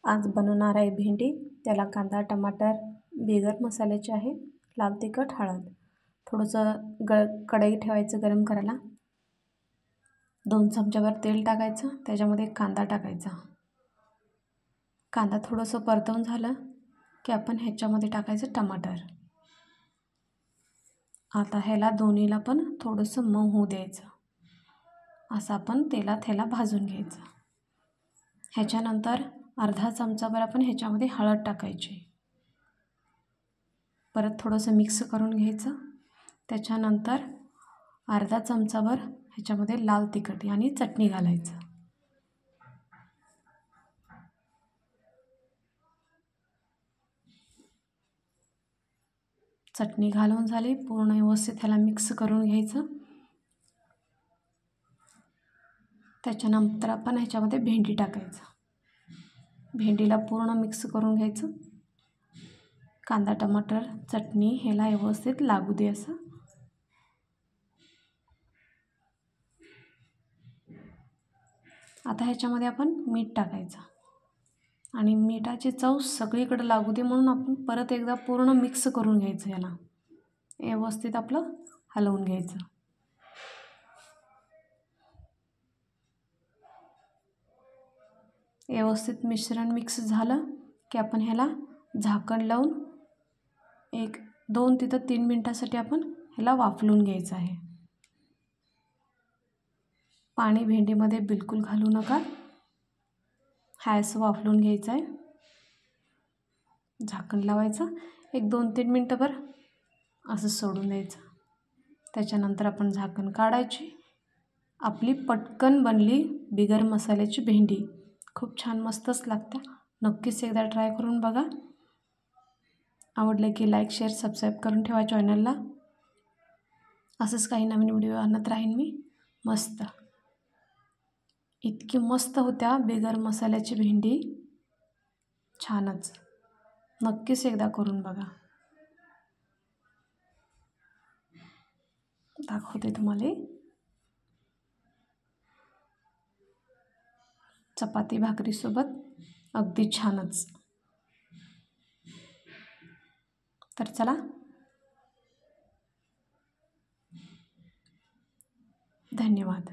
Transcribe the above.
आज बनवणार आहे भेंडी। त्याला कांदा टमाटर बिगर मसाल्याचे आहे। लाल तिखट हळद, थोडंसं कढई ठेवायचं गरम करायला। 2 चमच्यावर तेल टाकायचं, त्याच्यामध्ये कांदा टाकायचा। कांदा थोडंसं परतवून झालं की आपण ह्याच्यामध्ये टाकायचं टमाटर। आता ह्याला दोन्हीला पण थोडंसं मऊ होऊ द्यायचं। असं आपण तेलात ह्याला भाजून घ्यायचं। ह्याच्यानंतर अर्धा चमचाभर आपण ह्याच्यामध्ये हळद टाकायची। परत थोडंसं मिक्स करून घ्यायचं। त्याच्यानंतर अर्धा चमचाभर ह्याच्यामध्ये लाल तिखट आणि चटणी घालायचं। चटणी घालून झाली, पूर्ण व्यवस्थित ह्याला मिक्स करून घ्यायचं। त्याच्यानंतर आपण ह्याच्यामध्ये भेंडी टाकायचं। भेंडीला पूर्ण मिक्स करून घ्यायचं। कांदा टमाटर चटणी ह्याला व्यवस्थित लागू दे असं। आता ह्याच्यामध्ये आपण मीठ टाकायचं आणि मिठाची चव सगळीकडे लागू दे म्हणून आपण परत एकदा पूर्ण मिक्स करून घ्यायचं। ह्याला व्यवस्थित आपलं हलवून घ्यायचं। व्यवस्थित मिश्रण मिक्स झालं की आपण ह्याला झाकण लावून 1-2 ते 3 मिनिटांसाठी आपण ह्याला वाफलून घ्यायचं आहे। पाणी भेंडीमध्ये बिलकुल घालू नका, असं वाफलून घ्यायचं आहे। झाकण लावायचं, 1-2-3 मिनिटंभर असं सोडून द्यायचं। त्याच्यानंतर आपण झाकण काढायची। आपली पटकन बनली बिगर मसाल्याची भेंडी। खूप छान मस्तच लागते। नक्कीच एकदा ट्राय करून बघा। आवडलं की लाईक शेअर सबस्क्राईब करून ठेवा चॅनलला। असंच काही नवीन व्हिडिओ आणत राहीन मी मस्त। इतकी मस्त होत्या बिगर मसाल्याची भेंडी, छानच। नक्कीच एकदा करून बघा। दाखवते तुम्हाला। चपाती भाकरीसोबत अगदी छानच। तर चला, धन्यवाद।